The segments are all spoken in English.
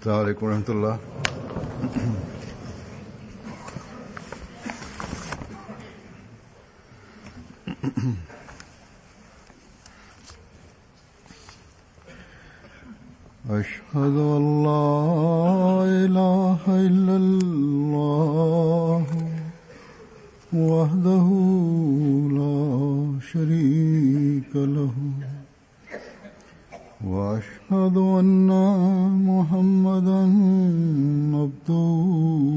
السلام عليكم ورحمة الله. أشهد أن لا إله إلا الله وحده لا شريك له وأشهد أن محمدا عبده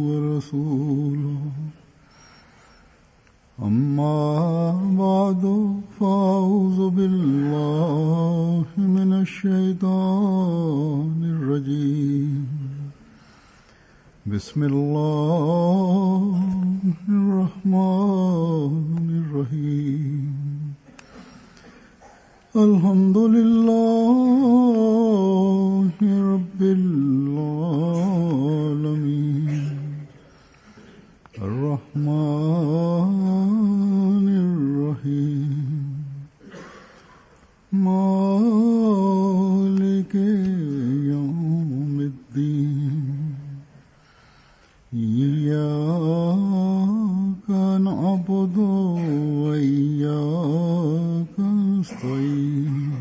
ورسوله أما بعد فأعوذ بالله من الشيطان الرجيم بسم الله الرحمن الرحيم الحمد لله رب العالمين الرحمن الرحيم مالك يوم الدين إياك نعبد وإياك نستعين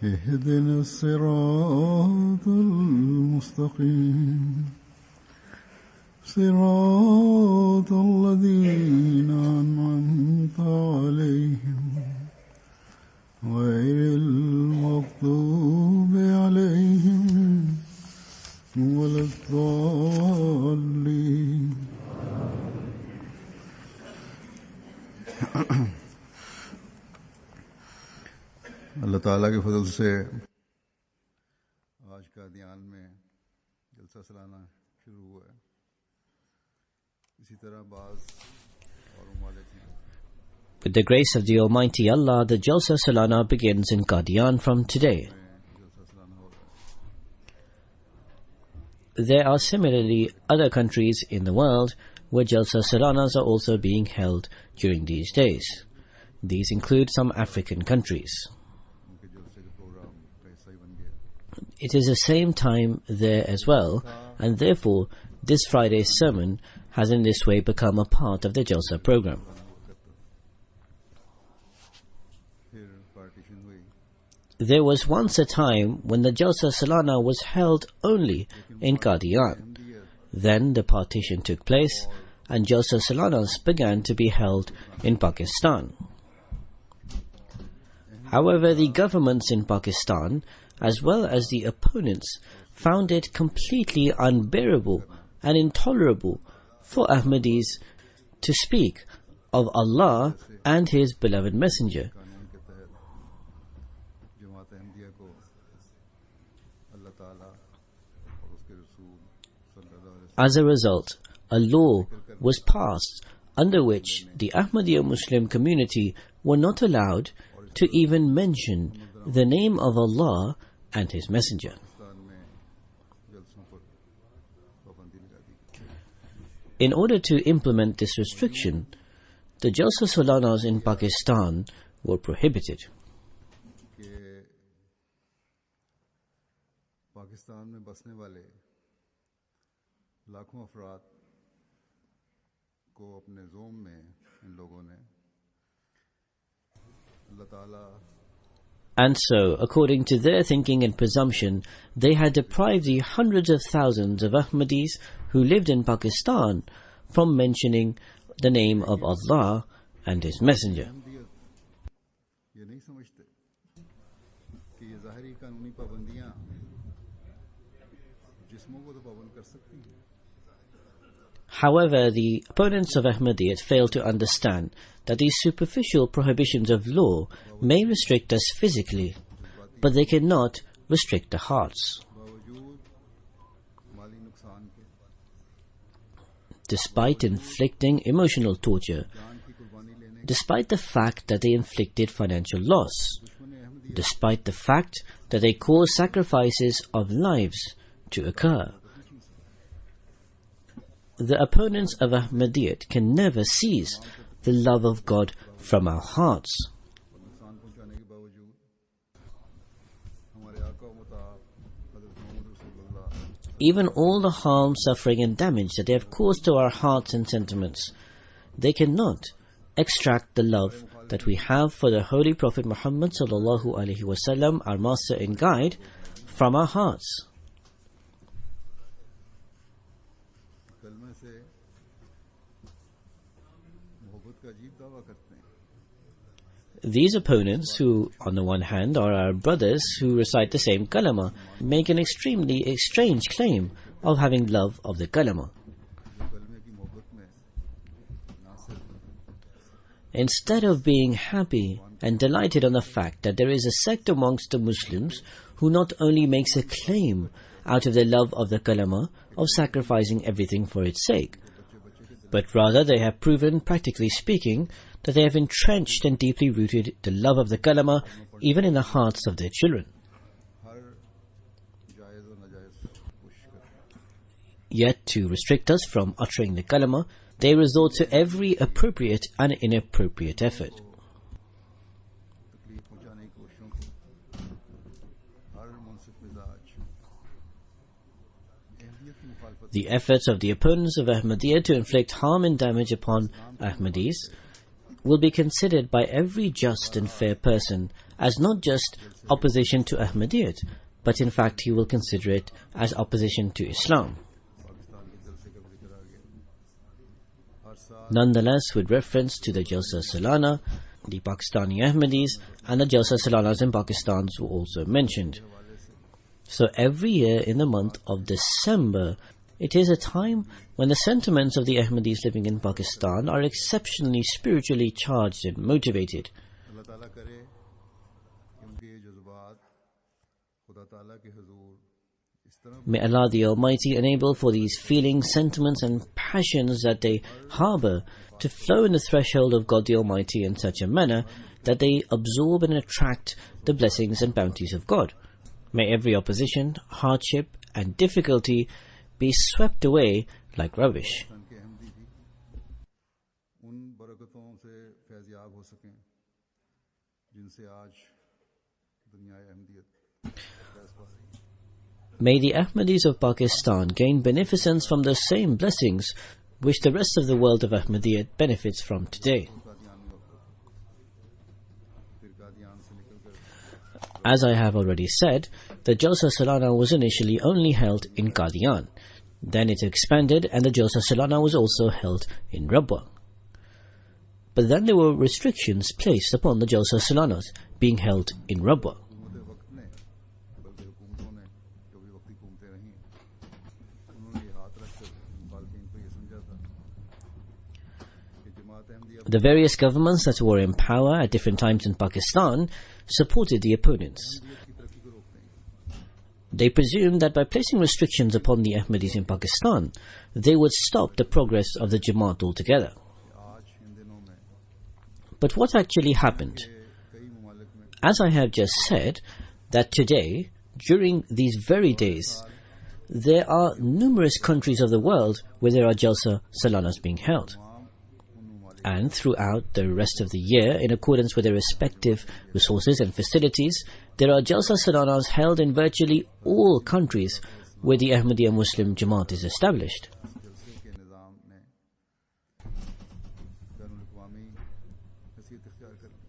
اهدنا الصراط المستقيم صراط الذين أنعمت عليهم غير المغضوب عليهم ولا الضالين. اللہ تعالیٰ کے فضل سے آج کا دیان میں جلسہ سالانہ شروع ہوا ہے. اسی طرح بعض اور ممالک ہیں. With the grace of the Almighty Allah, the Jalsa Salana begins in Qadian from today. There are similarly other countries in the world where Jalsa Salanas are also being held during these days. These include some African countries. It is the same time there as well, and therefore this Friday's sermon has in this way become a part of the Jalsa program. There was once a time when the Jalsa Salana was held only in Qadian. Then the partition took place and Jalsa Salanas began to be held in Pakistan. However, the governments in Pakistan, as well as the opponents, found it completely unbearable and intolerable for Ahmadis to speak of Allah and His beloved Messenger. As a result, a law was passed under which the Ahmadiyya Muslim community were not allowed to even mention the name of Allah and His Messenger. In order to implement this restriction, the Jalsa Salanas in Pakistan were prohibited. लाखों अफराद को अपने ज़ोम में इन लोगों ने अल्लाह ताला. And so, according to their thinking and presumption, they had deprived the hundreds of thousands of Ahmadis who lived in Pakistan from mentioning the name of Allah and His Messenger. ये नहीं समझते कि ये ज़ाहिरी कानूनी पाबंदियां जिस्मों को तो पाबंद कर सकती हैं. However, the opponents of Ahmadiyyat fail to understand that these superficial prohibitions of law may restrict us physically, but they cannot restrict the hearts. Despite inflicting emotional torture, despite the fact that they inflicted financial loss, despite the fact that they caused sacrifices of lives to occur, the opponents of Ahmadiyyat can never seize the love of God from our hearts. even all the harm, suffering and damage that they have caused to our hearts and sentiments, they cannot extract the love that we have for the Holy Prophet Muhammad sallallahu alaihi wasallam, our master and guide, from our hearts. कलमे से मोहब्बत का अजीब दावा करते हैं. These opponents, who on the one hand are our brothers who recite the same kalama, make an extremely strange claim of having love of the kalama. जो कलमे की मोहब्बत में ना सिर्फ Instead of being happy and delighted on the fact that there is a sect amongst the Muslims who not only makes a claim out of their love of the kalama of sacrificing everything for its sake, but rather they have proven, practically speaking, that they have entrenched and deeply rooted the love of the kalama even in the hearts of their children. हर जायज़ और नाजायज़ कोशिश करते हैं. Yet to restrict us from uttering the kalama, they resort to every appropriate and inappropriate effort. तकलीफ पहुंचाने की कोशिशों को हर मुनसिफ मिजाज अहमियत की मुखालफत The efforts of the opponents of Ahmadiyya to inflict harm and damage upon Ahmadis will be considered by every just and fair person as not just opposition to Ahmadiyyat, but in fact he will consider it as opposition to Islam. Pakistan के जलसे का जिक्र आ गया. हर साल Nonetheless, with reference to the Jalsa Salana, the Pakistani Ahmadis and the Jalsa Salanas in Pakistan were also mentioned. So every year in the month of December, it is a time when the sentiments of the Ahmadis living in Pakistan are exceptionally spiritually charged and motivated. अल्लाह ताला करे कि उनके ये जज्बात खुदा ताला के हुजूर इस तरह May Allah the Almighty enable for these feelings, sentiments and passions that they harbor to flow in the threshold of God the Almighty in such a manner that they absorb and attract the blessings and bounties of God. May every opposition, hardship and difficulty be swept away like rubbish. सन के अहमदी भी उन बरकतों से फैज़याब हो सकें जिनसे आज दुनिया अहमदियत फैज़ पा रही है. May the Ahmadis of Pakistan gain beneficence from the same blessings which the rest of the world of Ahmadiyyat benefits from today. Qadiani वक्त फिर कादियान से निकलकर As I have already said, the Jalsa Salana was initially only held in Qadian. Then it expanded and the Jalsa Salana was also held in Rabwa. But then there were restrictions placed upon the Jalsa Salanas being held in Rabwa. हुकूमत वक्त ने बल्कि हुकूमतों ने जो भी वक्ती हुकूमतें रहीं उन्होंने ये हाथ रखकर मुखालफिन को ये समझा था कि जमात Ahmadiyya The various governments that were in power at different times in Pakistan supported the opponents. की तरक्की को रोकते हैं. They presumed that by placing restrictions upon the Ahmadis in Pakistan, they would stop the progress of the Jamaat altogether. कि आज इन दिनों में But what actually happened? कई ममालिक में As I have just said, that today, during these very days, there are numerous countries of the world where there are Jalsa Salanas being held. तमाम उन ममालिक And throughout the rest of the year, in accordance with their respective resources and facilities, there are Jalsa Salanas held in virtually all countries where the Ahmadiyya Muslim Jamaat is established. जलसे के निज़ाम ने बैनुल-अक़वामी हैसियत इख्तियार कर ली.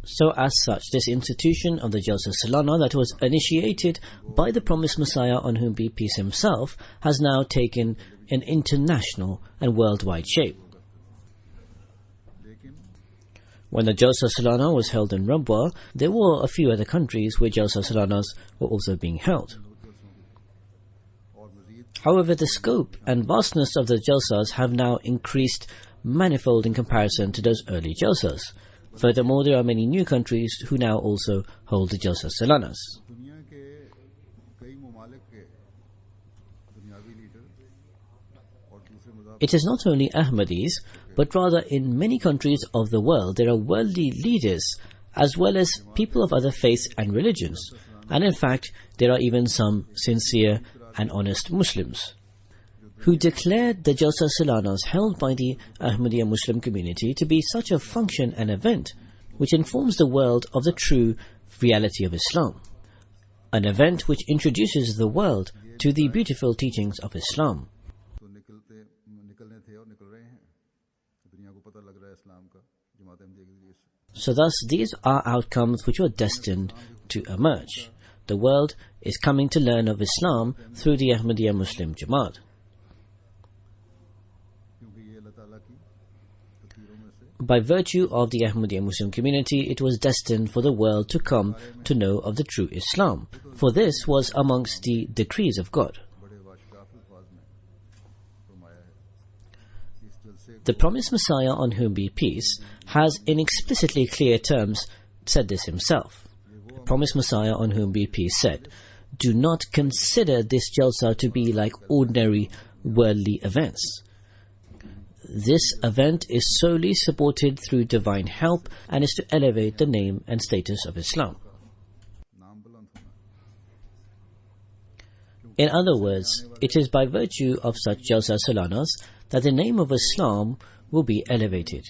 So as such, this institution of the Jalsa Salana that was initiated by the promised Messiah on whom be peace himself has now taken an international and worldwide shape. लेकिन When the Jalsa Salana was held in Rabwa, there were a few other countries where Jalsa Salanas were also being held. और मज़ीद However, the scope and vastness of the Jalsas have now increased manifold in comparison to those early Jalsas. Furthermore, there are many new countries who now also hold the Jalsa Salanas. दुनिया के कई ममालिक के दुनियावी leader और दूसरे मज़ाहब It is not only Ahmadis, but rather in many countries of the world there are worldly leaders as well as people of other faiths and religions. And in fact, there are even some sincere and honest Muslims who declared the Jalsa Salanas held by the Ahmadiyya Muslim community to be such a function and event which informs the world of the true reality of Islam. An event which introduces the world to the beautiful teachings of Islam. तो निकलने थे और निकल रहे हैं। दुनिया को पता लग रहा है इस्लाम का जमात अहमदिया के जरिए से। So thus, these are outcomes which were destined to emerge. The world is coming to learn of Islam through the Ahmadiyya Muslim Jamaat. क्योंकि ये अल्लाह ताला की तकदीरों में से By virtue of the Ahmadiyya Muslim community, it was destined for the world to come to know of the true Islam. For this was amongst the decrees of God. बड़े वाशकाफ अल्फाज में फरमाया है। इस जलसे The promised Messiah, on whom be peace, has in explicitly clear terms said this himself. The promised Messiah, on whom be peace, said, "Do not consider this Jalsa to be like ordinary worldly events. This event is solely supported through divine help and is to elevate the name and status of Islam." नाम बुलंद होना। In other words, it is by virtue of such Jalsa Salanas that the name of Islam will be elevated.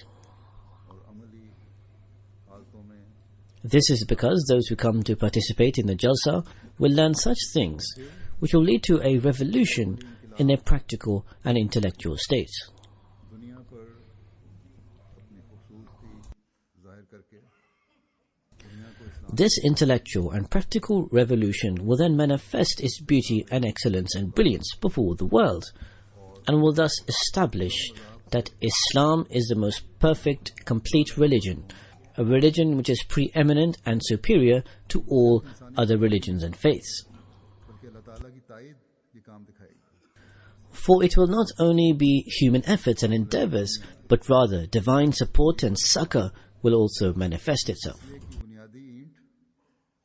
और अमली हालतों में This is because those who come to participate in the Jalsa will learn such things which will lead to a revolution in their practical and intellectual state. दुनिया पर अपनी खूबसूरती जाहिर करके दुनिया को इस्लाम This intellectual and practical revolution will then manifest its beauty and excellence and brilliance before the world, and will thus establish that Islam is the most perfect, complete religion, a religion which is preeminent and superior to all other religions and faiths. बल्कि अल्लाह ताला की ताईद ये काम दिखाएगी। For it will not only be human efforts and endeavors, but rather divine support and succor will also manifest itself. ये की बुनियादी ईंट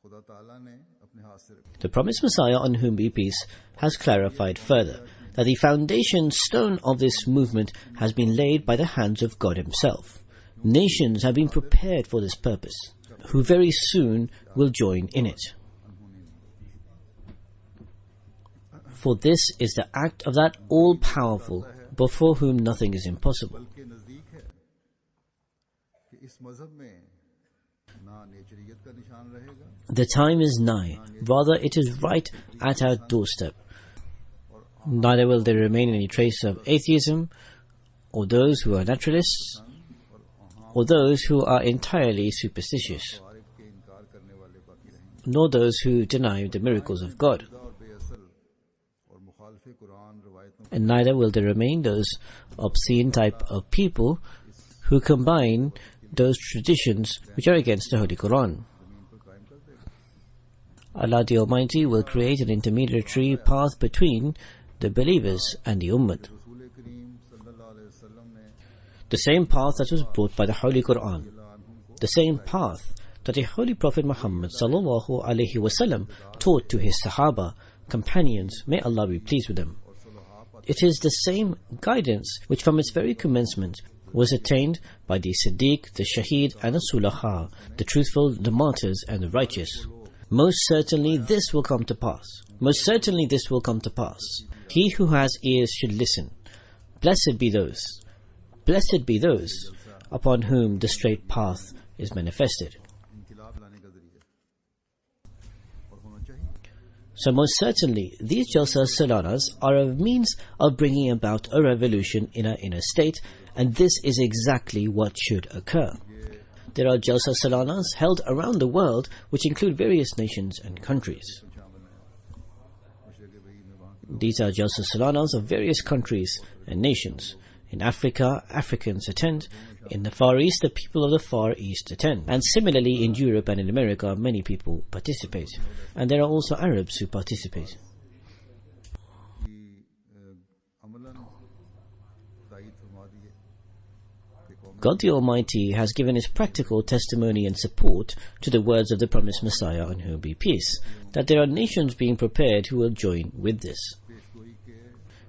खुदा ताला ने अपने हाथ से रखी। The promised Messiah, on whom be peace, has clarified further that the foundation stone of this movement has been laid by the hands of God Himself. Nations have been prepared for this purpose, who very soon will join in it. For this is the act of that all-powerful, before whom nothing is impossible. बल्कि नजदीक है कि इस मजहब में ना नेचरियत का निशान रहेगा The time is nigh, rather it is right at our doorstep. Neither will there remain any trace of atheism, or those who are naturalists, or those who are entirely superstitious, वारिफ के इनकार करने वाले बाकी रहेंगे। nor those who deny the miracles of God. खुदा और बेअसल और मुखालिफ Quran रवायतों And neither will there remain those obscene type of people who combine those traditions which are against the Holy Quran. जमीन पर कायम कर देगा। Allah the Almighty will create an intermediary path between the believers and the Ummah. रसूल करीम सल्लल्लाहु अलैहि वसल्लम ने The same path that was brought by the Holy Quran. The same path that the Holy Prophet Muhammad sallallahu alaihi wasallam taught to his Sahaba, companions, may Allah be pleased with them. It is the same guidance which from its very commencement was attained by the Siddiq, the Shaheed and the Sulaha, the truthful, the martyrs and the righteous. Most certainly this will come to pass. Most certainly this will come to pass. He who has ears should listen. Blessed be those upon whom the straight path is manifested. इनकलाब लाने का जरिया और होना चाहिए। So most certainly, these Jalsa Salanas are a means of bringing about a revolution in our inner state, and this is exactly what should occur. There are Jalsa Salanas held around the world which include various nations and countries. These are Jalsa Salanas of various countries and nations. In Africa, Africans attend. In the Far East, the people of the Far East attend. And similarly, in Europe and in America, many people participate. And there are also Arabs who participate. God the Almighty has given His practical testimony and support to the words of the promised Messiah, on whom be peace, that there are nations being prepared who will join with this.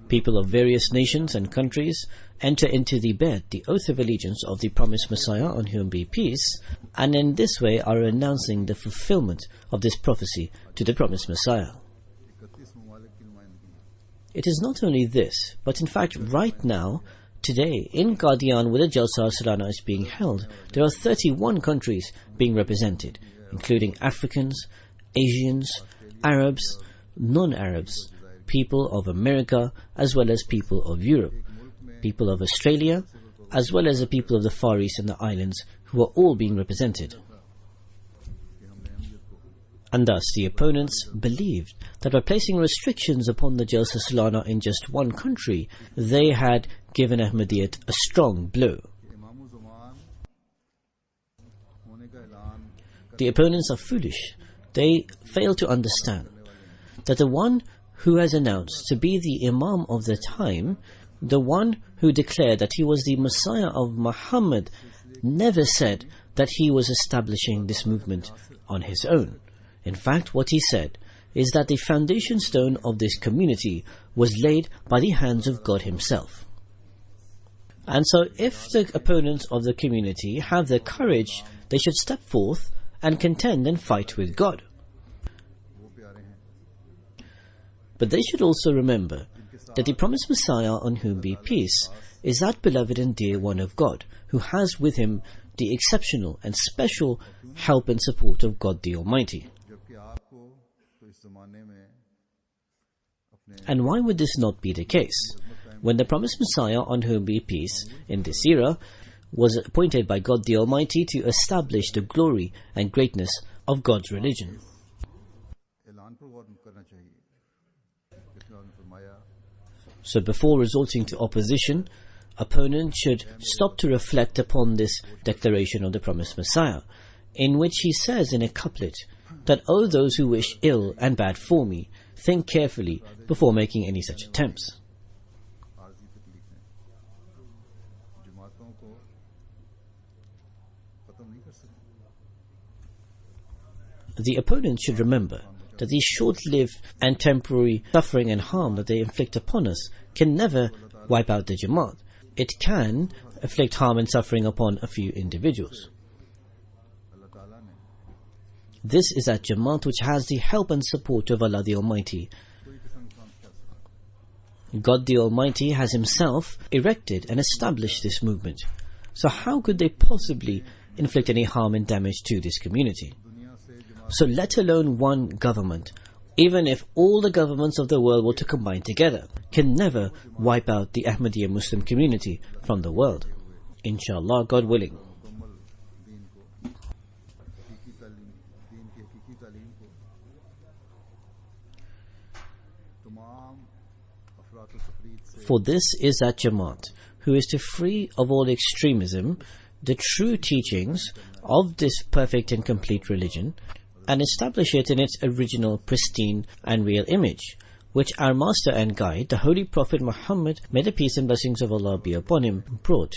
People of various nations and countries enter into the bed, the oath of allegiance of the promised Messiah, on whom be peace, and in this way are announcing the fulfillment of this prophecy to the promised Messiah. It is not only this, but in fact right now, today, in Qadian, where the Jalsa Salana is being held, there are 31 countries being represented, including Africans, Asians, Arabs, non-Arabs, people of America as well as people of Europe, people of Australia as well as the people of the Far East and the islands, who are all being represented. And thus the opponents believed that by placing restrictions upon the Jalsa Salana in just one country, they had given Ahmadiyyat a strong blow. The opponents are foolish. They fail to understand that the one who has announced to be the Imam of the time, the one who declared that he was the Messiah of Muhammad, never said that he was establishing this movement on his own. In fact, what he said is that the foundation stone of this community was laid by the hands of God Himself. And so if the opponents of the community have the courage, they should step forth and contend and fight with God. But they should also remember that the promised Messiah, on whom be peace, is that beloved and dear one of God, who has with him the exceptional and special help and support of God the Almighty. And why would this not be the case? When the promised Messiah, on whom be peace, in this era, was appointed by God the Almighty to establish the glory and greatness of God's religion. So before resorting to opposition, opponents should stop to reflect upon this declaration of the promised Messiah, in which he says in a couplet that, "O those who wish ill and bad for me, think carefully before making any such attempts." The opponents should remember that the short-lived and temporary suffering and harm that they inflict upon us can never wipe out the Jamaat. It can inflict harm and suffering upon a few individuals. This is that Jamaat which has the help and support of Allah the Almighty. God the Almighty has Himself erected and established this movement. So how could they possibly inflict any harm and damage to this community? So let alone one government, even if all the governments of the world were to combine together, can never wipe out the Ahmadiyya Muslim community from the world. Inshallah, God willing. For this is that Jamaat who is to free of all extremism the true teachings of this perfect and complete religion, and establish it in its original, pristine and real image, which our master and guide, the Holy Prophet Muhammad, may the peace and blessings of Allah be upon him, brought.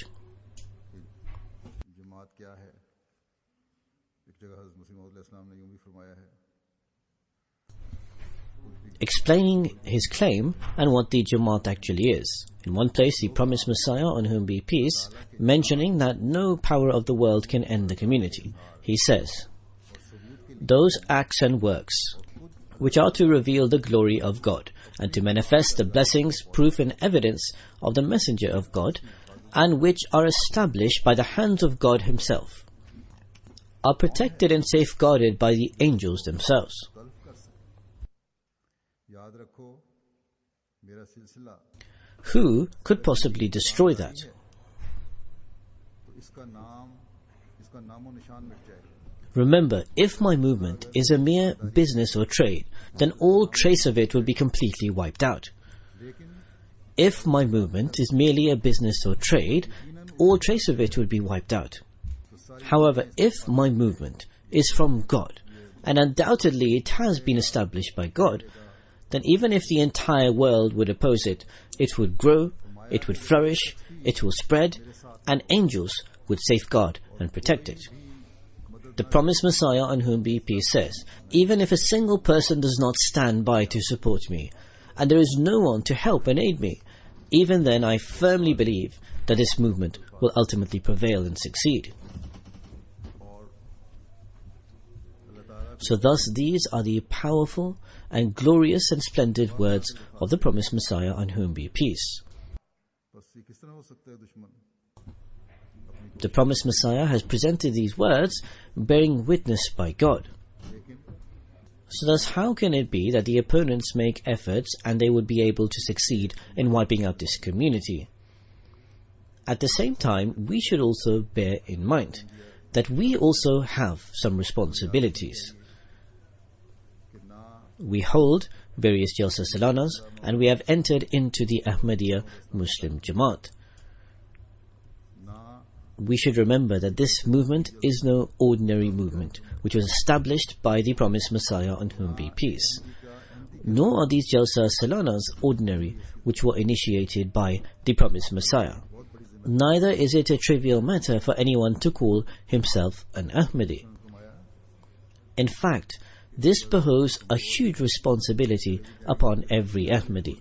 Explaining his claim and what the Jamaat actually is. In one place, the promised Messiah, on whom be peace, mentioning that no power of the world can end the community, he says, "Those acts and works which are to reveal the glory of God and to manifest the blessings, proof and evidence of the Messenger of God, and which are established by the hands of God Himself, are protected and safeguarded by the angels themselves." Who could possibly destroy that? Remember, if my movement is a mere business or trade, then all trace of it will be completely wiped out. If my movement is merely a business or trade, all trace of it will be wiped out. However, if my movement is from God, and undoubtedly it has been established by God, then even if the entire world would oppose it, it would grow, it would flourish, it will spread, and angels would safeguard and protect it. The promised Messiah, on whom be peace, says, "Even if a single person does not stand by to support me, and there is no one to help and aid me, even then I firmly believe that this movement will ultimately prevail and succeed." So thus these are the powerful and glorious and splendid words of the promised Messiah, on whom be peace. The promised Messiah has presented these words bearing witness by God. So thus, how can it be that the opponents make efforts and they would be able to succeed in wiping out this community? At the same time, we should also bear in mind that we also have some responsibilities. We hold various Jalsa Salanas and we have entered into the Ahmadiyya Muslim Jamaat. We should remember that this movement is no ordinary movement, which was established by the promised Messiah on whom be peace. Nor are these Jalsa Salanas ordinary, which were initiated by the promised Messiah. Neither is it a trivial matter for anyone to call himself an Ahmadi. In fact, this behoves a huge responsibility upon every Ahmadi.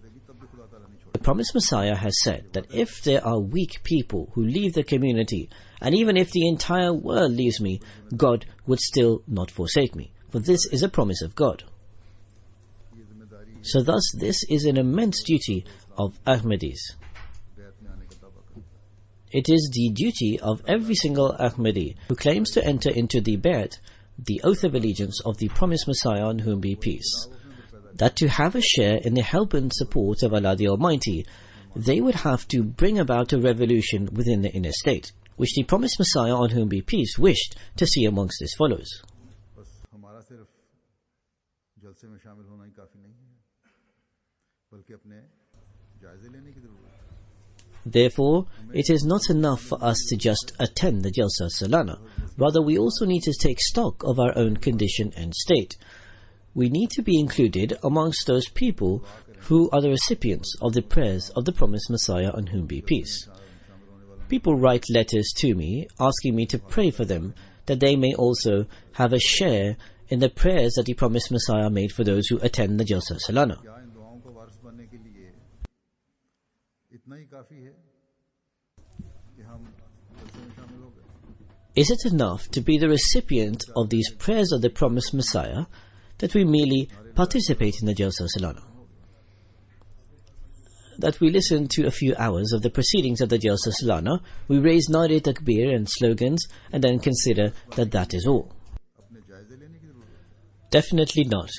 The promised Messiah has said that if there are weak people who leave the community, and even if the entire world leaves me, God would still not forsake me, for this is a promise of God. So thus this is an immense duty of Ahmadis. It is the duty of every single Ahmadi who claims to enter into the Bayat, the oath of allegiance of the promised Messiah on whom be peace, that to have a share in the help and support of Allah the Almighty, they would have to bring about a revolution within the inner state, which the promised Messiah on whom be peace wished to see amongst as follows. Therefore, it is not enough for us to just attend the Jalsa Salana. Rather, we also need to take stock of our own condition and state. We need to be included amongst those people who are the recipients of the prayers of the promised Messiah on whom be peace. People write letters to me asking me to pray for them, that they may also have a share in the prayers that the promised Messiah made for those who attend the Jalsa Salana. Is it enough to be the recipient of these prayers of the promised Messiah that we merely participate in the Jalsa Salana? That we listen to a few hours of the proceedings of the Jalsa Salana, we raise Nare Takbir and slogans and then consider that that is all? Definitely not.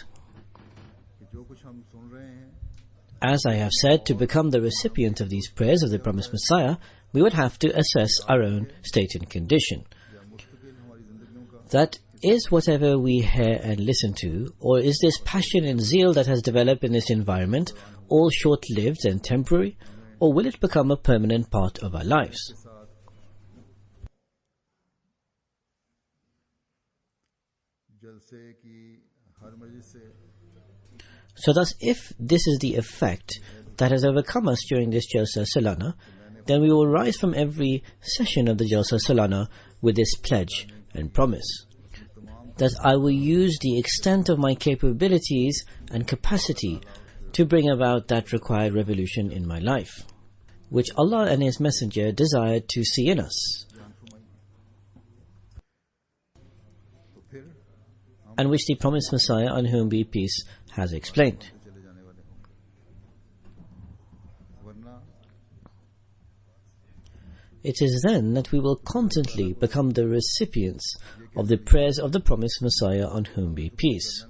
As I have said, to become the recipient of these prayers of the promised Messiah, we would have to assess our own state and condition. That is whatever we hear and listen to, or is this passion and zeal that has developed in this environment all short-lived and temporary, or will it become a permanent part of our lives? So thus, if this is the effect that has overcome us during this Jalsa Salana, then we will rise from every session of the Jalsa Salana with this pledge and promise, that I will use the extent of my capabilities and capacity to bring about that required revolution in my life, which Allah and His Messenger desired to see in us, and which the promised Messiah on whom be peace has explained. It is then that we will constantly become the recipients of the prayers of the promised Messiah on whom be peace.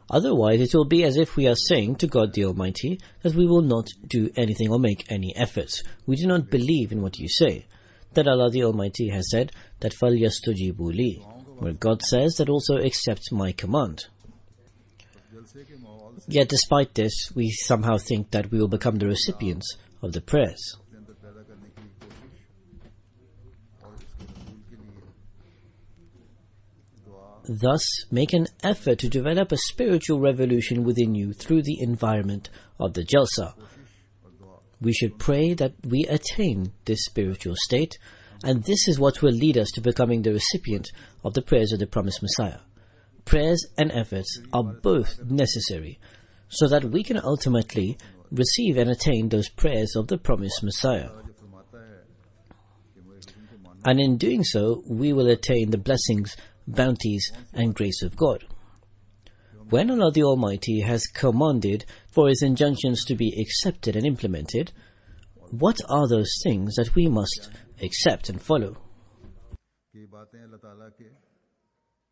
Otherwise, it will be as if we are saying to God the Almighty that we will not do anything or make any efforts. We do not believe in what you say. That Allah the Almighty has said that فَلْيَسْتُجِيبُوا لِي, where God says that also accept my command. Yet despite this, we somehow think that we will become the recipients of the prayers. Thus, make an effort to develop a spiritual revolution within you through the environment of the Jalsa. We should pray that we attain this spiritual state, and this is what will lead us to becoming the recipient of the prayers of the promised Messiah. Prayers and efforts are both necessary, so that we can ultimately receive and attain those prayers of the promised Messiah. And in doing so, we will attain the blessings, bounties and grace of God. When Allah the Almighty has commanded for His injunctions to be accepted and implemented, what are those things that we must accept and follow?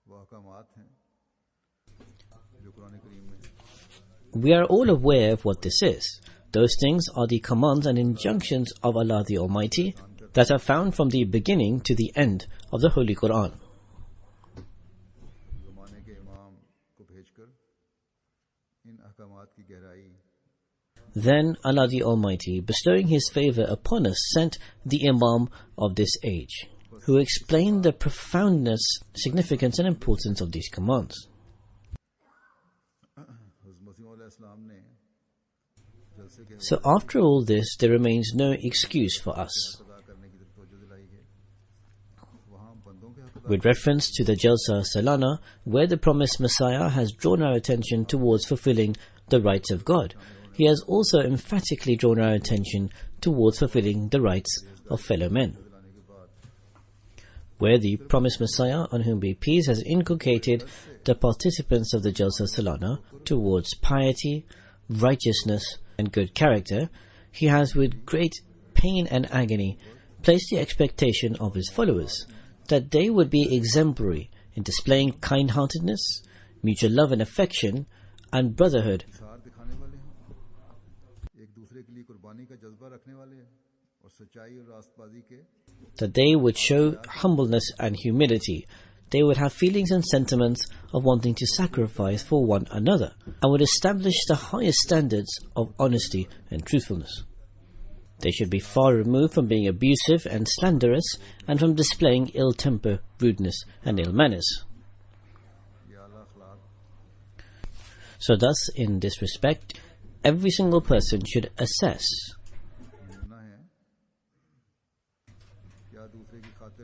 वह अहकामात हैं जो कुरान करीम में We are all aware of what this is. Those things are the commands and injunctions of Allah the Almighty that are found from the beginning to the end of the Holy Quran. ज़माने के इमाम को भेजकर इन अहकामात की गहराई Then Allah the Almighty, bestowing His favor upon us, sent the Imam of this age, who explained the profoundness, significance and importance of these commands. So after all this, there remains no excuse for us. With reference to the Jalsa Salana, where the promised Messiah has drawn our attention towards fulfilling the rights of God, he has also emphatically drawn our attention towards fulfilling the rights of fellow men. Where the promised Messiah, on whom be peace, has inculcated the participants of the Jalsa Salana towards piety, righteousness and good character, he has with great pain and agony placed the expectation of his followers that they would be exemplary in displaying kind-heartedness, mutual love and affection, and brotherhood, that they would show humbleness and humility. They would have feelings and sentiments of wanting to sacrifice for one another, and would establish the highest standards of honesty and truthfulness. They should be far removed from being abusive and slanderous, and from displaying ill temper, rudeness and ill manners. So thus, in this respect, every single person should assess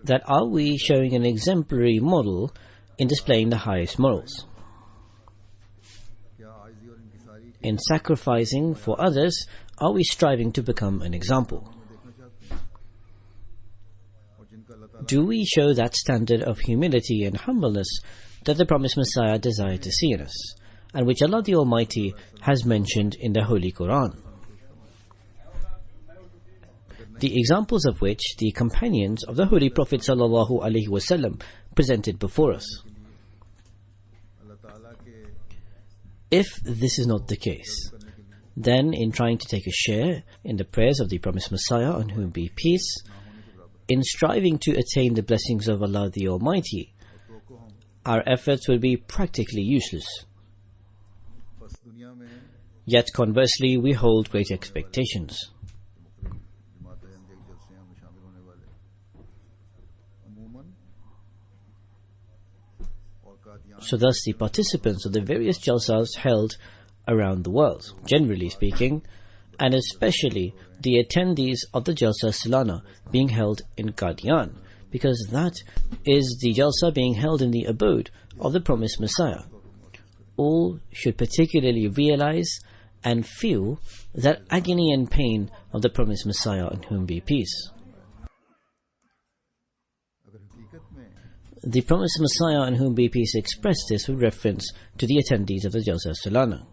that are we showing an exemplary model in displaying the highest morals? In sacrificing for others, are we striving to become an example? Do we show that standard of humility and humbleness that the promised Messiah desired to see in us, and which Allah the Almighty has mentioned in the Holy Quran? The examples of which the companions of the Holy Prophet ﷺ presented before us. If this is not the case, then in trying to take a share in the prayers of the promised Messiah, on whom be peace, in striving to attain the blessings of Allah the Almighty, our efforts will be practically useless. Yet conversely, we hold great expectations. So thus the participants of the various jalsas held around the world, generally speaking, and especially the attendees of the Jalsa Salana being held in Qadian, because that is the jalsa being held in the abode of the promised Messiah. All should particularly realize and feel that agony and pain of the promised Messiah, on whom be peace. The promised Messiah, on whom be peace, expressed this with reference to the attendees of the Jalsa Salana.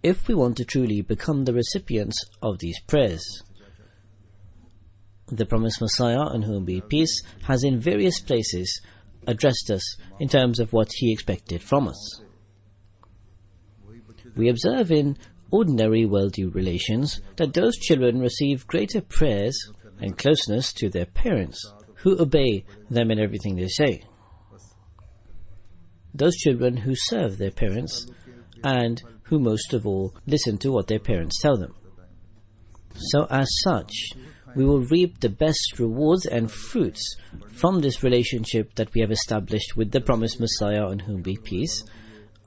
If we want to truly become the recipients of these prayers, the promised Messiah, on whom be peace, has in various places addressed us in terms of what he expected from us. We observe in ordinary worldly relations that those children receive greater prayers and closeness to their parents, who obey them in everything they say. Those children who serve their parents, and who most of all listen to what their parents tell them. So as such, we will reap the best rewards and fruits from this relationship that we have established with the promised Messiah, on whom be peace,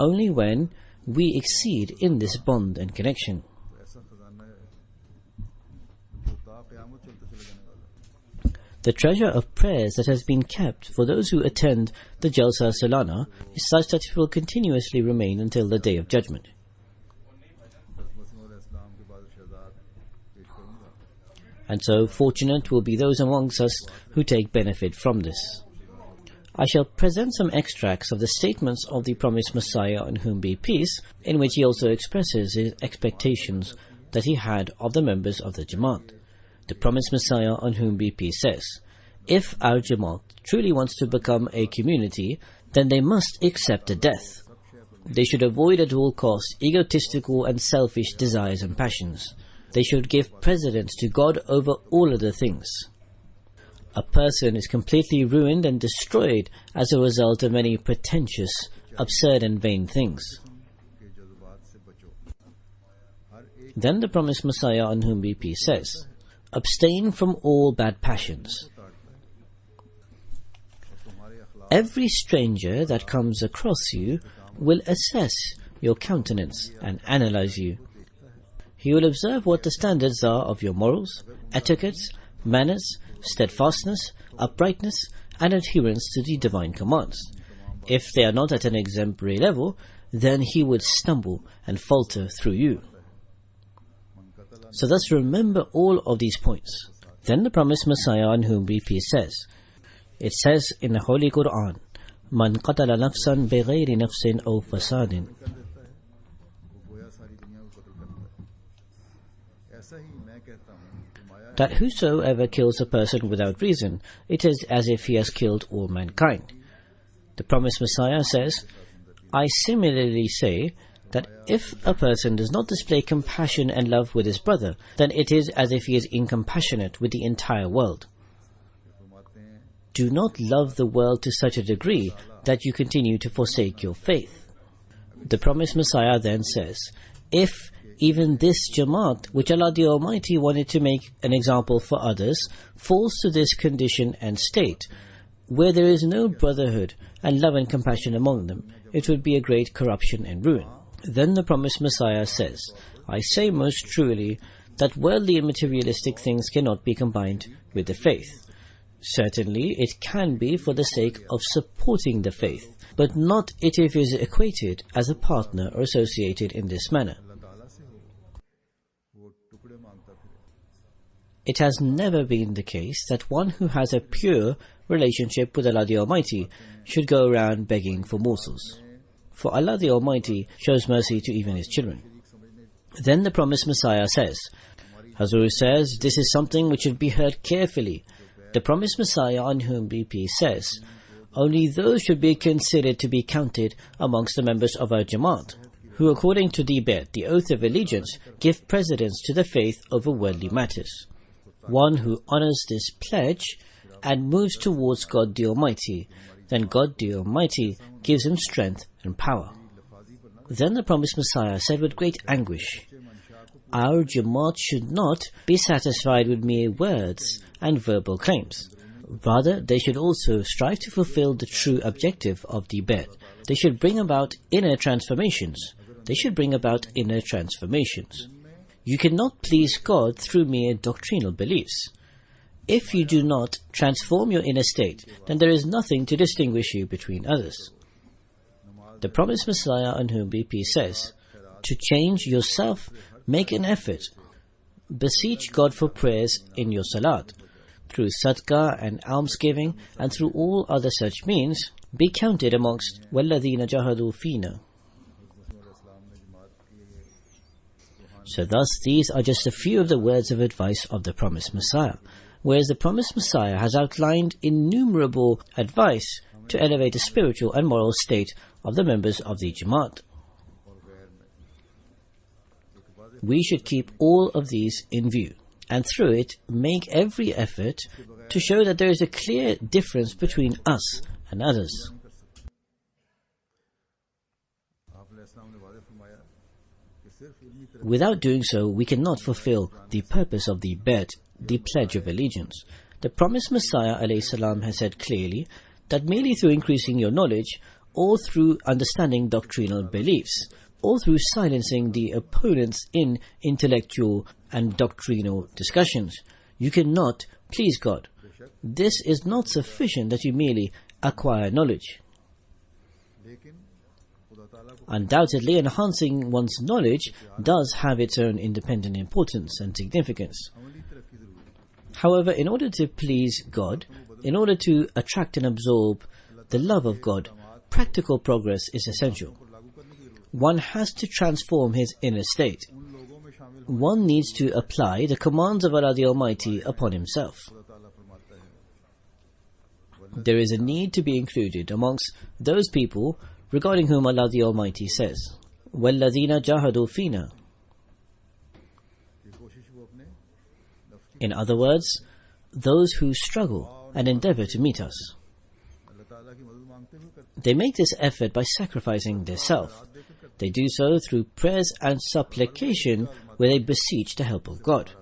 only when we exceed in this bond and connection. The treasure of prayers that has been kept for those who attend the Jalsa Salana is such that it will continuously remain until the Day of Judgment. And so fortunate will be those amongst us who take benefit from this. I shall present some extracts of the statements of the promised Messiah, on whom be peace, in which he also expresses his expectations that he had of the members of the Jamaat. The promised Messiah, on whom be peace, says, if our Jamaat truly wants to become a community, then they must accept a death. They should avoid at all costs egotistical and selfish desires and passions. They should give precedence to God over all other things. A person is completely ruined and destroyed as a result of many pretentious, absurd and vain things. Then the promised Messiah, on whom be peace, says, abstain from all bad passions. Every stranger that comes across you will assess your countenance and analyze you. He will observe what the standards are of your morals, etiquettes, manners, steadfastness, uprightness, and adherence to the divine commands. If they are not at an exemplary level, then he would stumble and falter through you. So thus remember all of these points. Then the promised Messiah, on whom be peace, says, it says in the Holy Quran, Man qatala nafsan bighayri nafsin aw fasadin. That whosoever kills a person without reason, it is as if he has killed all mankind. The promised Messiah says, I similarly say that if a person does not display compassion and love with his brother, then it is as if he is incompassionate with the entire world. Do not love the world to such a degree that you continue to forsake your faith. The promised Messiah then says, if even this Jamaat, which Allah the Almighty wanted to make an example for others, falls to this condition and state, where there is no brotherhood and love and compassion among them, it would be a great corruption and ruin. Then the promised Messiah says, I say most truly that worldly and materialistic things cannot be combined with the faith. Certainly it can be for the sake of supporting the faith, but not if it is equated as a partner or associated in this manner. It has never been the case that one who has a pure relationship with Allah the Almighty should go around begging for morsels. For Allah the Almighty shows mercy to even His children. Then the promised Messiah says, Hazur says, this is something which should be heard carefully. The promised Messiah, on whom be peace, says, only those should be considered to be counted amongst the members of our Jamaat, who according to the Bet, the oath of allegiance, give precedence to the faith over worldly matters. One who honors this pledge and moves towards God the Almighty, then God the Almighty gives him strength and power. Then the promised Messiah said with great anguish, our Jamaat should not be satisfied with mere words and verbal claims. Rather, they should also strive to fulfill the true objective of the Bet. They should bring about inner transformations. You cannot please God through mere doctrinal beliefs. If you do not transform your inner state, then there is nothing to distinguish you between others. The promised Messiah, on whom be peace, says, to change yourself, make an effort. Beseech God for prayers in your salat. Through sadaqah and almsgiving, and through all other such means, be counted amongst وَالَّذِينَ جَهَدُوا فِينَا. So thus, these are just a few of the words of advice of the promised Messiah, whereas the promised Messiah has outlined innumerable advice to elevate the spiritual and moral state of the members of the Jamaat. We should keep all of these in view, and through it make every effort to show that there is a clear difference between us and others. Without doing so, we cannot fulfill the purpose of the Bet, the Pledge of Allegiance. The promised Messiah ﷺ has said clearly that merely through increasing your knowledge, or through understanding doctrinal beliefs, or through silencing the opponents in intellectual and doctrinal discussions, you cannot please God. This is not sufficient that you merely acquire knowledge. Undoubtedly, enhancing one's knowledge does have its own independent importance and significance. However, in order to please God, in order to attract and absorb the love of God, practical progress is essential. One has to transform his inner state. One needs to apply the commands of Allah the Almighty upon himself. there is a need to be included amongst those people regarding whom Allah the Almighty says, وَالَّذِينَ جَاهَدُوا فِينَا. In other words, those who struggle and endeavor to meet us. They make this effort by sacrificing their self. They do so through prayers and supplication where they beseech the help of God.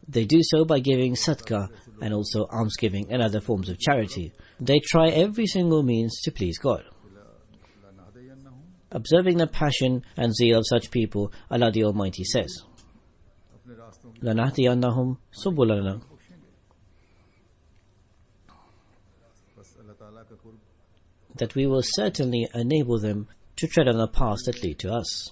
They do so by giving sadaqah and also almsgiving and other forms of charity. They try every single means to please God. Observing the passion and zeal of such people, Allah the Almighty says, لَنَهْدِيَنَّهُمْ سُبُلَنَا. That we will certainly enable them to tread on the paths that lead to us.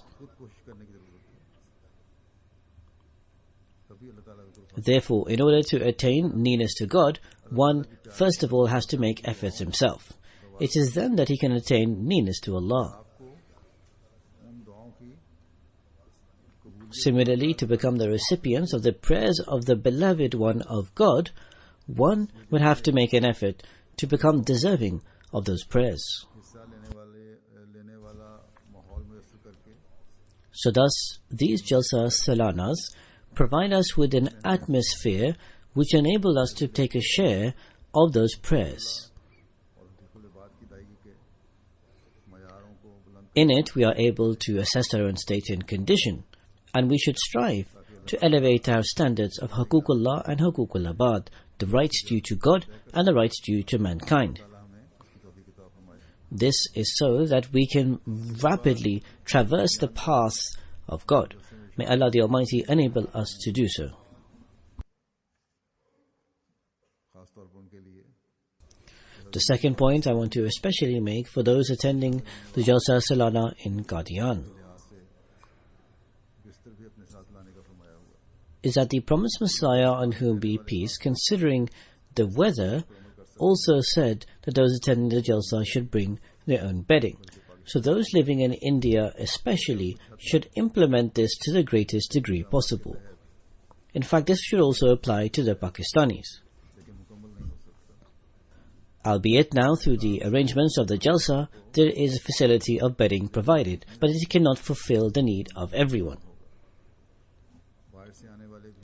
Therefore, in order to attain nearness to God, one first of all has to make efforts himself. It is then that he can attain nearness to Allah. Similarly, to become the recipients of the prayers of the beloved one of God, one would have to make an effort to become deserving of those prayers. So thus, these Jalsa Salanas provide us with an atmosphere which enable us to take a share of those prayers. In it, we are able to assess our own state and condition, and we should strive to elevate our standards of Huququllah and Huququl Abad, the rights due to God and the rights due to mankind. This is so that we can rapidly traverse the paths of God. May Allah the Almighty enable us to do so. The second point I want to especially make for those attending the Jalsa Salana in Qadian is that the promised Messiah, on whom be peace, considering the weather, also said that those attending the Jalsa should bring their own bedding. So those living in India especially should implement this to the greatest degree possible. In fact, this should also apply to the Pakistanis. Albeit now through the arrangements of the Jalsa, there is a facility of bedding provided, but it cannot fulfill the need of everyone.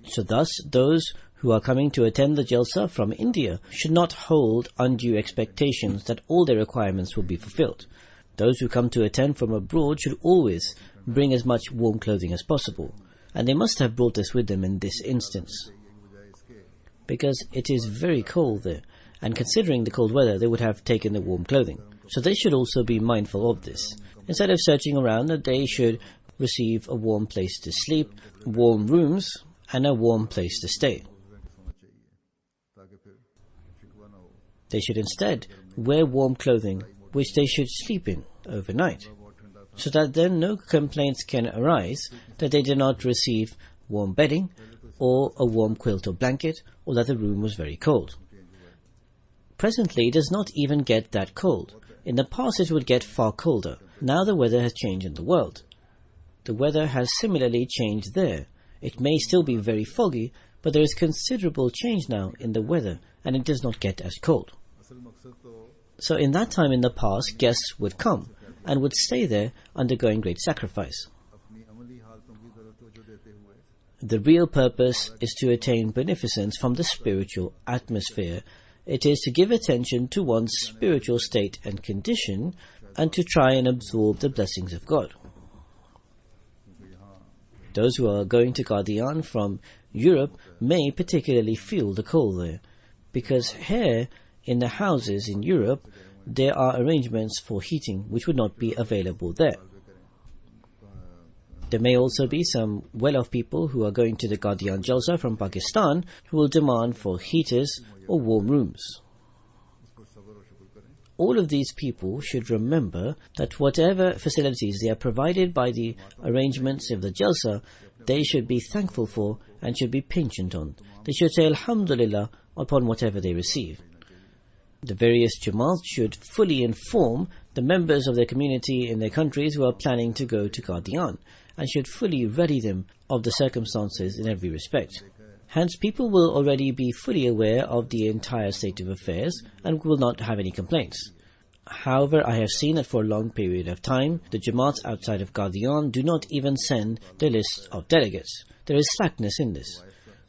So thus, those who are coming to attend the Jalsa from India should not hold undue expectations that all their requirements will be fulfilled. Those who come to attend from abroad should always bring as much warm clothing as possible, and they must have brought this with them in this instance, because it is very cold there, and considering the cold weather, they would have taken the warm clothing. So they should also be mindful of this. Instead of searching around, they should receive a warm place to sleep, warm rooms, and a warm place to stay. They should instead wear warm clothing which they should sleep in overnight, so that then no complaints can arise that they did not receive warm bedding or a warm quilt or blanket, or that the room was very cold. Presently it does not even get that cold. In the past it would get far colder. Now the weather has changed in the world. The weather has similarly changed there. It may still be very foggy, but there is considerable change now in the weather, and it does not get as cold. So in that time in the past, guests would come and would stay there undergoing great sacrifice. The real purpose is to attain beneficence from the spiritual atmosphere. It is to give attention to one's spiritual state and condition, and to try and absorb the blessings of God. Those who are going to Qadian from Europe may particularly feel the cold there, because here in the houses in Europe there are arrangements for heating which would not be available there. There may also be some well-off people who are going to the Qadian Jalsa from Pakistan who will demand for heaters or warm rooms. All of these people should remember that whatever facilities they are provided by the arrangements of the Jalsa, they should be thankful for and should be penchant on. They should say Alhamdulillah upon whatever they receive. The various Jamaat should fully inform the members of their community in their countries who are planning to go to Qadian, and should fully ready them of the circumstances in every respect. Hence, people will already be fully aware of the entire state of affairs and will not have any complaints. However, I have seen that for a long period of time, the Jamaats outside of Qadian do not even send the list of delegates. There is slackness in this.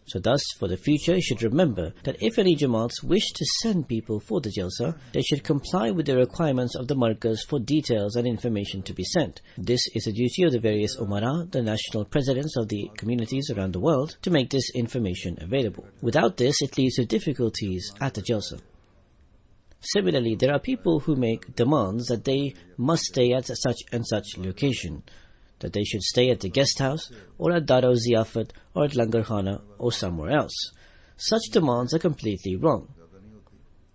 So thus, for the future, you should remember that if any Jamaats wish to send people for the Jalsa, they should comply with the requirements of the Markaz for details and information to be sent. This is a duty of the various Umara, the national presidents of the communities around the world, to make this information available. Without this, it leads to difficulties at the Jalsa. Similarly, there are people who make demands that they must stay at such and such location, that they should stay at the guest house, or at Daro Ziyafat, or at Langar Khana, or somewhere else. Such demands are completely wrong.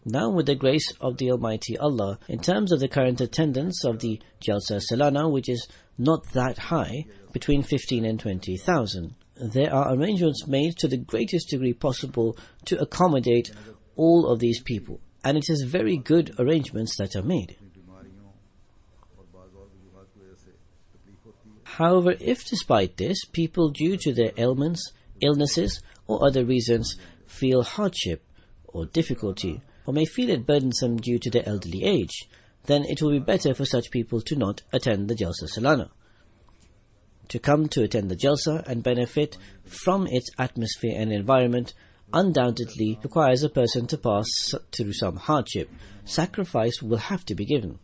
Now, with the grace of the Almighty Allah, in terms of the current attendance of the Jalsa Salana, which is not that high, between 15 and 20,000, there are arrangements made to the greatest degree possible to accommodate all of these people, and it is very good arrangements that are made. However, if despite this, people due to their ailments, illnesses, or other reasons feel hardship or difficulty, or may feel it burdensome due to their elderly age, then it will be better for such people to not attend the Jalsa Salana. To come to attend the Jalsa and benefit from its atmosphere and environment undoubtedly requires a person to pass through some hardship. Sacrifice will have to be given.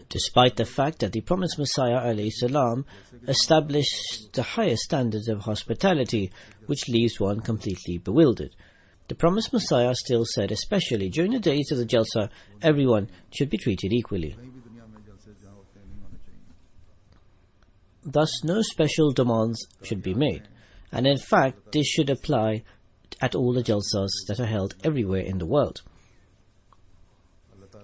Despite the fact that the promised Messiah ﷺ established the highest standards of hospitality, which leaves one completely bewildered. The promised Messiah still said, especially during the days of the Jalsa, everyone should be treated equally. Thus, no special demands should be made, and in fact, this should apply at all the Jalsas that are held everywhere in the world.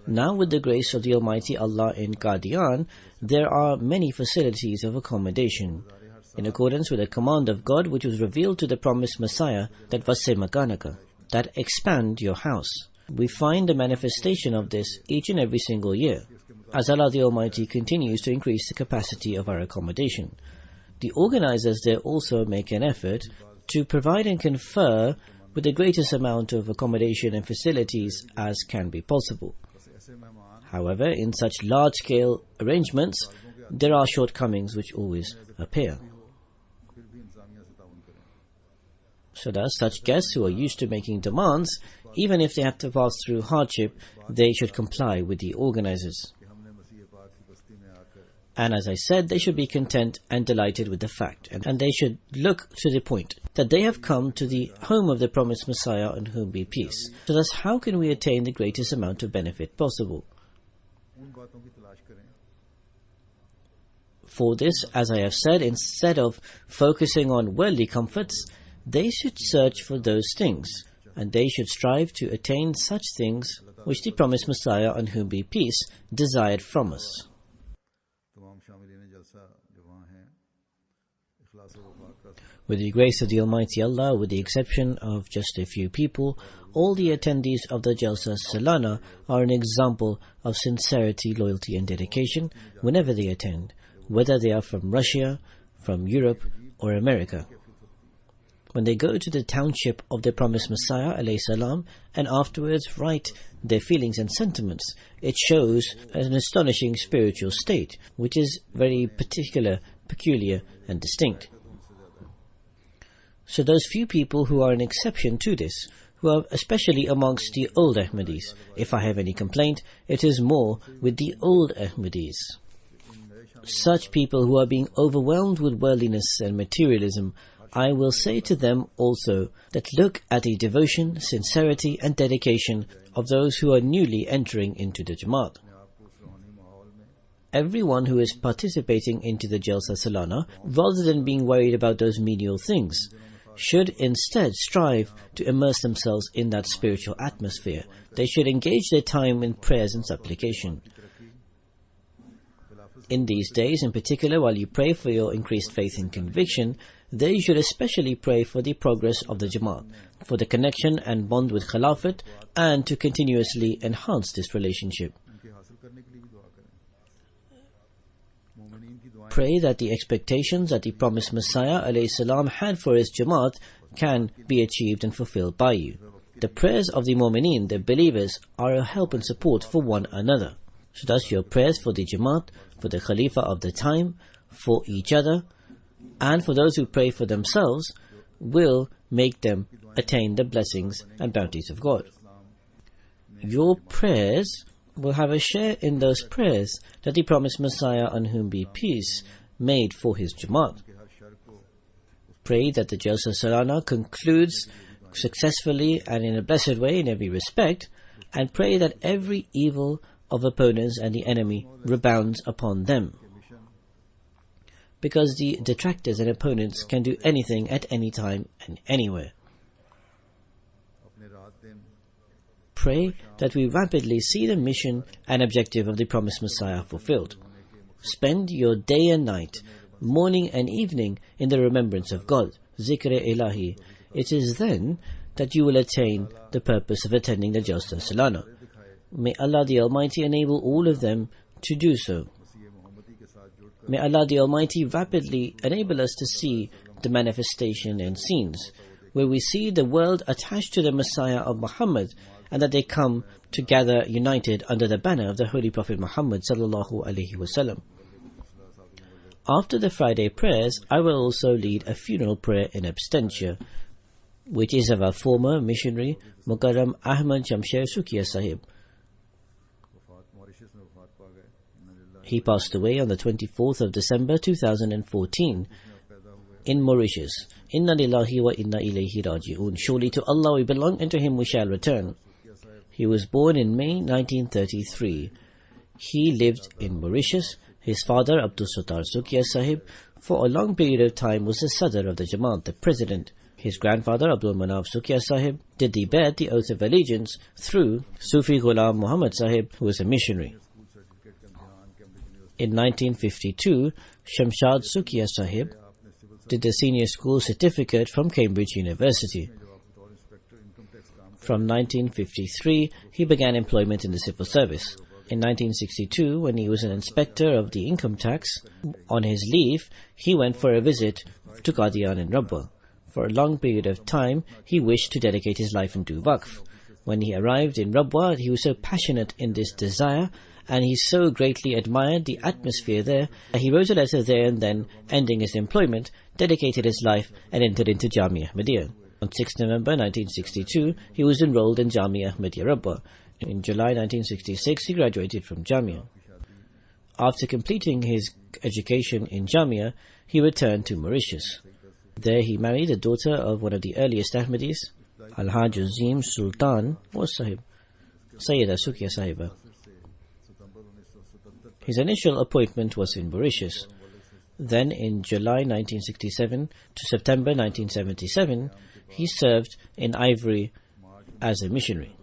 Now, with the grace of the Almighty Allah in Qadian, there are many facilities of accommodation, in accordance with the command of God which was revealed to the promised Messiah, that Vasse Makanaka, that expand your house. We find the manifestation of this each and every single year, as Allah the Almighty continues to increase the capacity of our accommodation. The organizers there also make an effort to provide and confer with the greatest amount of accommodation and facilities as can be possible. However, in such large-scale arrangements, there are shortcomings which always appear. So thus, such guests who are used to making demands, even if they have to pass through hardship, they should comply with the organizers. And as I said, they should be content and delighted with the fact, and they should look to the point that they have come to the home of the promised Messiah, on whom be peace. So thus, how can we attain the greatest amount of benefit possible? For this, as I have said, instead of focusing on worldly comforts, they should search for those things, and they should strive to attain such things which the promised Messiah, on whom be peace, desired from us. With the grace of the Almighty Allah, with the exception of just a few people, all the attendees of the Jalsa Salana are an example of sincerity, loyalty and dedication whenever they attend, whether they are from Russia, from Europe or America. When they go to the township of the promised Messiah ﷺ and afterwards write their feelings and sentiments, it shows an astonishing spiritual state, which is very peculiar and distinct. So those few people who are an exception to this, who are especially amongst the old Ahmadis, if I have any complaint, it is more with the old Ahmadis. Such people who are being overwhelmed with worldliness and materialism, I will say to them also that look at the devotion, sincerity and dedication of those who are newly entering into the Jamaat. Everyone who is participating into the Jalsa Salana, rather than being worried about those menial things, should instead strive to immerse themselves in that spiritual atmosphere. They should engage their time in prayers and supplication. In these days, in particular, while you pray for your increased faith and conviction, they should especially pray for the progress of the Jamaat, for the connection and bond with Khilafat, and to continuously enhance this relationship. Pray that the expectations that the promised Messiah ﷺ had for his Jamaat can be achieved and fulfilled by you. The prayers of the Mu'mineen, the believers, are a help and support for one another. So thus your prayers for the Jamaat, for the Khalifa of the time, for each other, and for those who pray for themselves, will make them attain the blessings and bounties of God. Your prayers will have a share in those prayers that the promised Messiah, on whom be peace, made for his Jamaat. Pray that the Jalsa Salana concludes successfully and in a blessed way in every respect, and pray that every evil of opponents and the enemy rebounds upon them. Because the detractors and opponents can do anything at any time and anywhere. Pray that we rapidly see the mission and objective of the promised Messiah fulfilled. Spend your day and night, morning and evening in the remembrance of God, zikr-e-ilahi. It is then that you will attain the purpose of attending the Jalsa Salana. May Allah the Almighty enable all of them to do so. May Allah the Almighty rapidly enable us to see the manifestation and scenes, where we see the world attached to the Messiah of Muhammad, and that they come together united under the banner of the Holy Prophet Muhammad sallallahu alaihi wasallam. After the Friday prayers, I will also lead a funeral prayer in absentia, which is of our former missionary Mukarram Ahmad Jamshed Sukiya Sahib. He passed away on the 24th of December 2014 in Mauritius. Inna lillahi wa inna ilayhi raji'un. Surely to Allah we belong, and to Him we shall return. He was born in May 1933. He lived in Mauritius. His father, Abdul Sattar Sukiya Sahib, for a long period of time was the Sadr of the Jamaat, the president. His grandfather, Abdul Manaf Sukiya Sahib, did the oath of allegiance through Sufi Ghulam Muhammad Sahib, who was a missionary. In 1952, Shamshad Sukiya Sahib did the senior school certificate from Cambridge University. From 1953, he began employment in the civil service. In 1962, when he was an inspector of the income tax, on his leave, he went for a visit to Qadian in Rabwa. For a long period of time, he wished to dedicate his life and do waqf. When he arrived in Rabwa, he was so passionate in this desire, and he so greatly admired the atmosphere there, that he wrote a letter there and then, ending his employment, dedicated his life and entered into Jamia Ahmadiyya. On 6 November 1962, he was enrolled in Jamia Ahmadiyya Rabwa. In July 1966, he graduated from Jamia. After completing his education in Jamia, he returned to Mauritius. There he married a daughter of one of the earliest Ahmadis, Al-Haj Azim Sultan was Sahib, Sayyida Sukiya Sahiba. His initial appointment was in Mauritius. Then in July 1967 to September 1977, he served in Ivory as a missionary.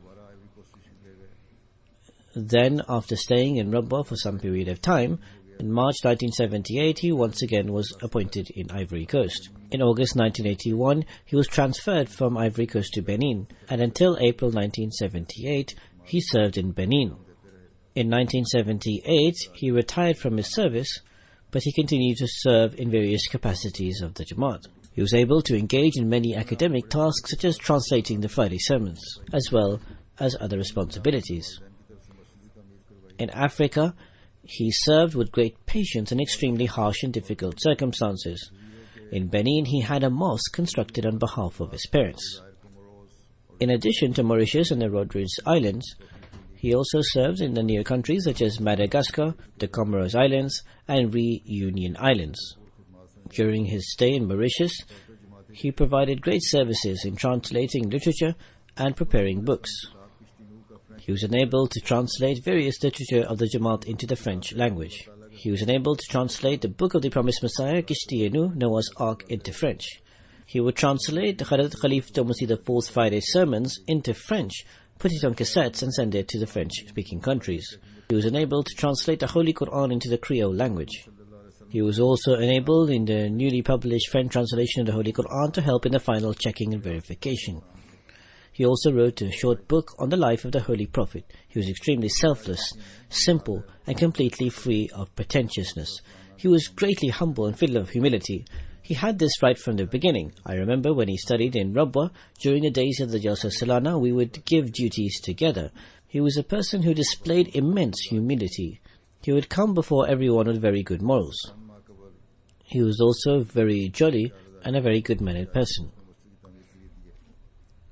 Then, after staying in Rabwa for some period of time, in March 1978 he once again was appointed in Ivory Coast. In August 1981 he was transferred from Ivory Coast to Benin, and until April 1978 he served in Benin. In 1978 he retired from his service, but he continued to serve in various capacities of the Jamaat. He was able to engage in many academic tasks such as translating the Friday sermons, as well as other responsibilities. In Africa, he served with great patience in extremely harsh and difficult circumstances. In Benin, he had a mosque constructed on behalf of his parents. In addition to Mauritius and the Rodrigues Islands, he also served in the near countries such as Madagascar, the Comoros Islands, and Reunion Islands. During his stay in Mauritius, he provided great services in translating literature and preparing books. He was enabled to translate various literature of the Jamaat into the French language. He was enabled to translate the Book of the Promised Messiah, Kishti-e-Nu, Noah's Ark, into French. He would translate the Hazrat Khalifa Masih IV's Friday sermons into French, put it on cassettes and send it to the French-speaking countries. He was enabled to translate the Holy Quran into the Creole language. He was also enabled in the newly published French translation of the Holy Quran to help in the final checking and verification. He also wrote a short book on the life of the Holy Prophet. He was extremely selfless, simple, and completely free of pretentiousness. He was greatly humble and full of humility. He had this right from the beginning. I remember when he studied in Rabwa, during the days of the Jalsa Salana, we would give duties together. He was a person who displayed immense humility. He would come before everyone with very good morals. He was also very jolly and a very good-mannered person.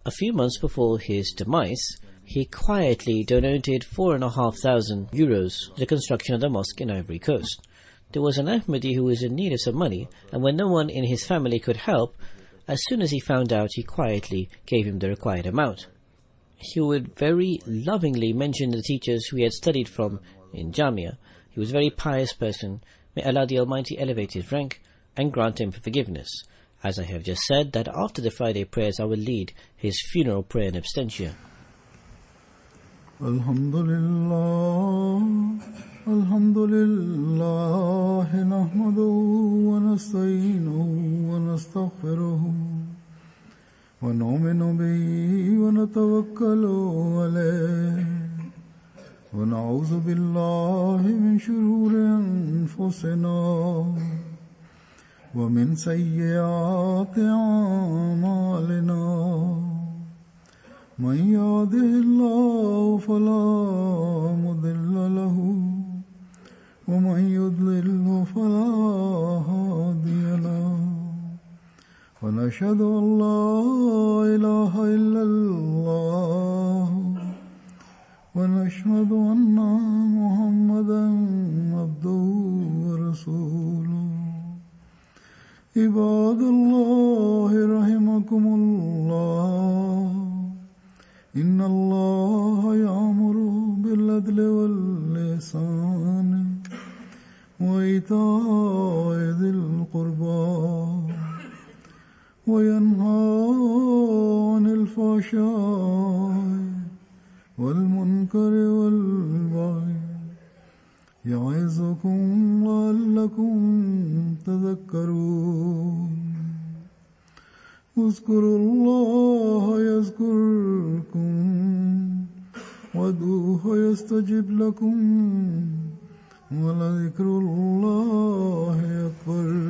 A few months before his demise, he quietly donated 4,500 euros to the construction of the mosque in Ivory Coast. There was an Ahmadi who was in need of some money, and when no one in his family could help, as soon as he found out, he quietly gave him the required amount. He would very lovingly mention the teachers who he had studied from in Jamia. He was a very pious person. May Allah the Almighty elevate his rank and grant him forgiveness. As I have just said, that after the Friday prayers I will lead his funeral prayer in absentia. Alhamdulillah, Alhamdulillah, nahmaduhu wa nasta'inuhu wa nastaghfiruhu wa nu'minu bihi wa natawakkalu alayhi wa na'udhu billahi min shururi anfusina ومن سيئات أعمالنا من يهده الله فلا مضل له ومن يضلل فلا هادي له ونشهد أن لا إله إلا الله ونشهد أن محمدا عبده ورسوله عباد الله رحمكم الله إن الله يأمر بالعدل والإحسان وإيتاء ذي القربى وينهى عن الفحشاء والمنكر والبغي يعظكم لعلكم تذكرون اذكروا الله يذكركم وادعوه يستجب لكم ولذكر الله أكبر.